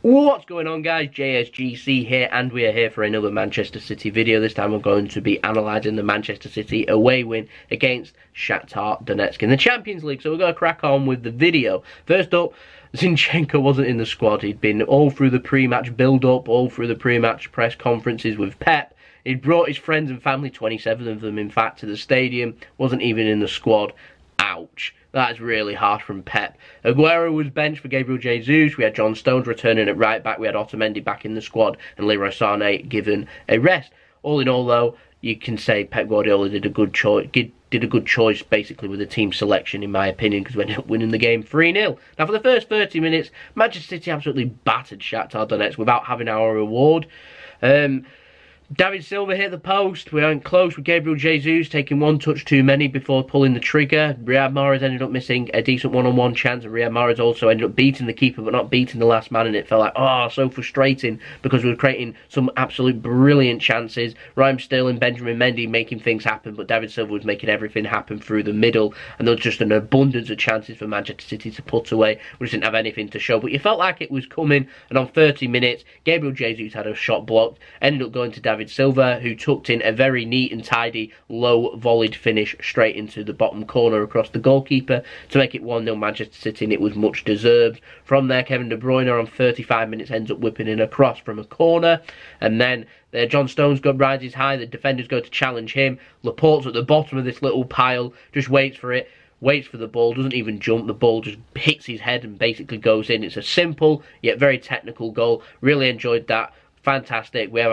What's going on, guys? JSGC here, and we are here for another Manchester City video. This time we're going to be analysing the Manchester City away win against Shakhtar Donetsk in the Champions League. So we're going to crack on with the video. First up, Zinchenko wasn't in the squad. He'd been all through the pre-match build-up, all through the pre-match press conferences with Pep. He'd brought his friends and family, 27 of them in fact, to the stadium. Wasn't even in the squad. Ouch. That's really harsh from Pep. Aguero was benched for Gabriel Jesus. We had John Stones returning at right back. We had Otamendi back in the squad and Leroy Sané given a rest. All in all, though, you can say Pep Guardiola did a good choice, basically, with the team selection, in my opinion, because we ended up winning the game 3-0. Now, for the first 30 minutes, Manchester City absolutely battered Shakhtar Donetsk without having our reward. David Silva hit the post. We weren't close with Gabriel Jesus taking one touch too many before pulling the trigger. Riyad Mahrez ended up missing a decent one-on-one chance, and Riyad Mahrez also ended up beating the keeper but not beating the last man, and it felt like, oh, so frustrating because we were creating some absolute brilliant chances. Raheem Sterling, Benjamin Mendy making things happen, but David Silva was making everything happen through the middle, and there was just an abundance of chances for Manchester City to put away. We just didn't have anything to show, but you felt like it was coming, and on 30 minutes, Gabriel Jesus had a shot blocked, ended up going to David Silva, who tucked in a very neat and tidy low volleyed finish straight into the bottom corner across the goalkeeper to make it 1-0 Manchester City, and it was much deserved. From there, Kevin De Bruyne on 35 minutes ends up whipping in a cross from a corner, and then John Stones rises high, the defenders go to challenge him. Laporte's at the bottom of this little pile, just waits for it. Waits for the ball, doesn't even jump, the ball just hits his head and basically goes in. It's a simple yet very technical goal. Really enjoyed that. Fantastic. We have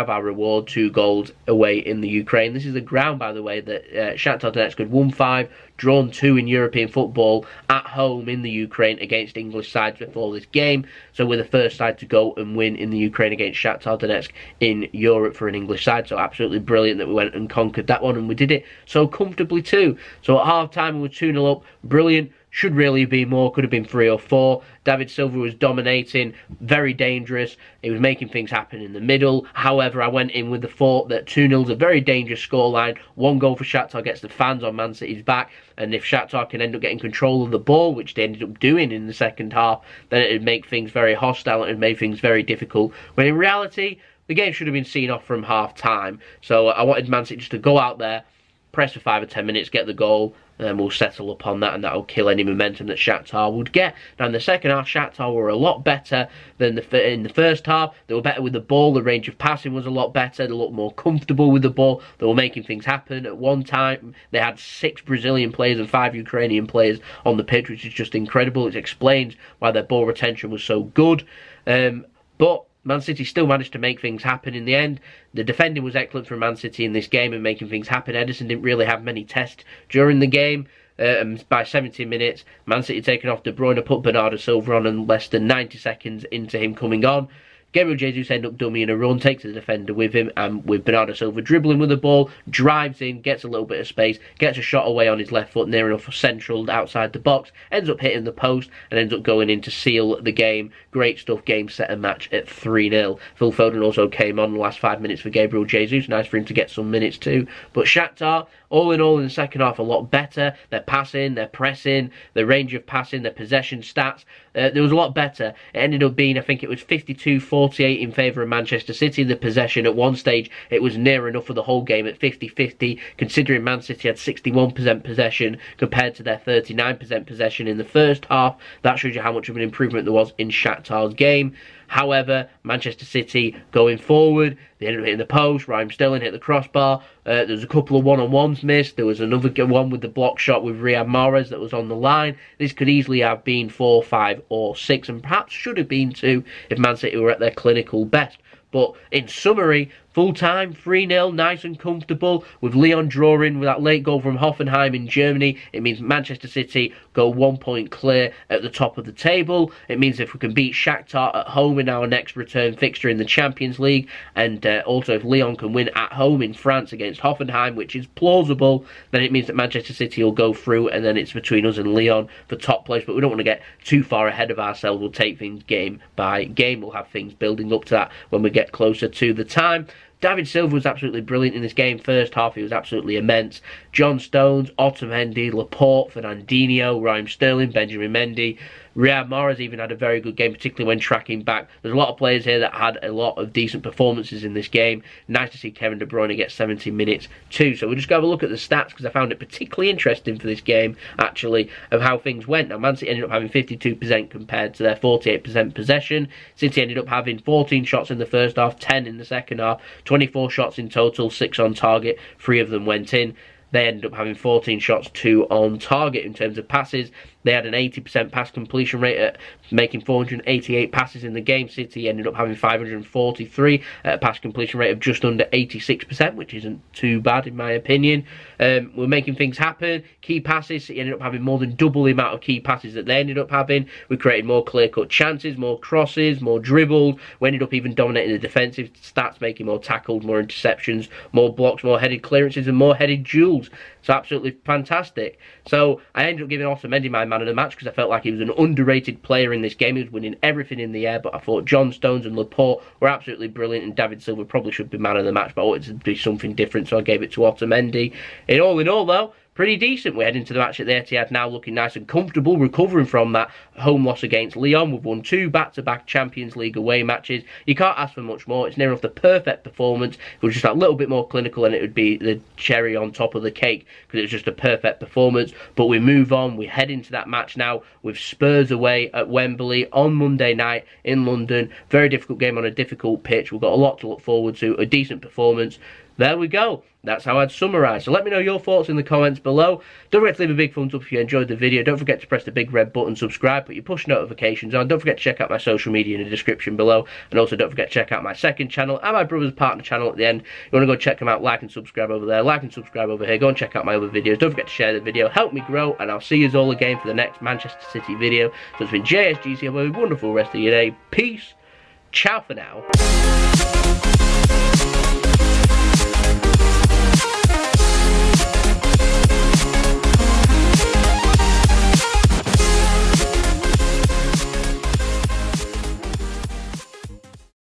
our reward, 2 goals away in the Ukraine. This is the ground, by the way, that Shakhtar Donetsk had won 5, drawn 2 in European football at home in the Ukraine against English sides before this game. So we're the first side to go and win in the Ukraine against Shakhtar Donetsk in Europe for an English side. So absolutely brilliant that we went and conquered that one, and we did it so comfortably too. So at half-time we were 2-0 up. Brilliant. Should really be more, could have been 3 or 4. David Silva was dominating, very dangerous. He was making things happen in the middle. However, I went in with the thought that 2-0 is a very dangerous scoreline. 1 goal for Shakhtar gets the fans on Man City's back, and if Shakhtar can end up getting control of the ball, which they ended up doing in the second half, then it would make things very hostile and it would make things very difficult. When in reality, the game should have been seen off from half-time. So I wanted Man City just to go out there, press for 5 or 10 minutes, get the goal, and then we'll settle upon that, and that'll kill any momentum that Shakhtar would get. Now, in the second half, Shakhtar were a lot better than in the first half. They were better with the ball. The range of passing was a lot better. They looked more comfortable with the ball. They were making things happen. At one time, they had 6 Brazilian players and 5 Ukrainian players on the pitch, which is just incredible. It explains why their ball retention was so good. But Man City still managed to make things happen in the end. The defending was excellent from Man City in this game and making things happen. Ederson didn't really have many tests during the game. By 70 minutes, Man City taking off De Bruyne, put Bernardo Silva on, and less than 90 seconds into him coming on, Gabriel Jesus ended up dummying a run, takes the defender with him, and with Bernardo Silva dribbling with the ball, drives in, gets a little bit of space, gets a shot away on his left foot, near enough central outside the box, ends up hitting the post, and ends up going in to seal the game. Great stuff, game, set and match at 3-0. Phil Foden also came on the last 5 minutes for Gabriel Jesus, nice for him to get some minutes too. But Shakhtar, all in all, in the second half, a lot better. Their passing, their pressing, their range of passing, their possession stats, there was a lot better. It ended up being, I think it was 52-48 in favour of Manchester City. The possession at one stage, it was near enough for the whole game at 50-50, considering Man City had 61% possession compared to their 39% possession in the first half. That shows you how much of an improvement there was in Shakhtar's game. However, Manchester City going forward, they ended up hitting the post. Raheem Sterling hit the crossbar. There was a couple of one-on-ones missed. There was another one with the block shot with Riyad Mahrez that was on the line. This could easily have been 4, 5 or 6, and perhaps should have been 2 if Man City were at their clinical best. But in summary, full time, 3-0, nice and comfortable, with Lyon drawing with that late goal from Hoffenheim in Germany. It means Manchester City go 1 point clear at the top of the table. It means if we can beat Shakhtar at home in our next return fixture in the Champions League, and also if Lyon can win at home in France against Hoffenheim, which is plausible, then it means that Manchester City will go through, and then it's between us and Lyon for top place. But we don't want to get too far ahead of ourselves. We'll take things game by game. We'll have things building up to that when we get closer to the time. David Silva was absolutely brilliant in this game. First half, he was absolutely immense. John Stones, Otamendi, Laporte, Fernandinho, Raheem Sterling, Benjamin Mendy, Riyad Mahrez even had a very good game, particularly when tracking back. There's a lot of players here that had a lot of decent performances in this game. Nice to see Kevin De Bruyne get 70 minutes too. So we'll just go have a look at the stats, because I found it particularly interesting for this game, actually, of how things went. Now, Man City ended up having 52% compared to their 48% possession. City ended up having 14 shots in the first half, 10 in the second half, 24 shots in total, 6 on target, 3 of them went in. They ended up having 14 shots, 2 on target. In terms of passes, they had an 80% pass completion rate at making 488 passes in the game. City ended up having 543 at a pass completion rate of just under 86%, which isn't too bad in my opinion. We're making things happen. Key passes, City ended up having more than double the amount of key passes that they ended up having. We created more clear-cut chances, more crosses, more dribbles. We ended up even dominating the defensive stats, making more tackles, more interceptions, more blocks, more headed clearances, and more headed duels. So absolutely fantastic. So I ended up giving Otamendi my man of the match, because I felt like he was an underrated player in this game. He was winning everything in the air, but I thought John Stones and Laporte were absolutely brilliant, and David Silva probably should be man of the match, but I wanted to do something different, so I gave it to Otamendi. In all though, pretty decent. We head into the match at the Etihad now looking nice and comfortable, recovering from that home loss against Lyon. We've won 2 back-to-back Champions League away matches. You can't ask for much more. It's near enough the perfect performance. If it was just a little bit more clinical, and it would be the cherry on top of the cake, because it was just a perfect performance. But we move on. We head into that match now with Spurs away at Wembley on Monday night in London. Very difficult game on a difficult pitch. We've got a lot to look forward to. A decent performance. There we go. That's how I'd summarise. So let me know your thoughts in the comments below. Don't forget to leave a big thumbs up if you enjoyed the video. Don't forget to press the big red button, subscribe, put your push notifications on. Don't forget to check out my social media in the description below. And also don't forget to check out my second channel and my brother's partner channel at the end. You want to go check them out, like and subscribe over there, like and subscribe over here. Go and check out my other videos. Don't forget to share the video. Help me grow, and I'll see you all again for the next Manchester City video. So it's been JSGC. Have a wonderful rest of your day. Peace. Ciao for now.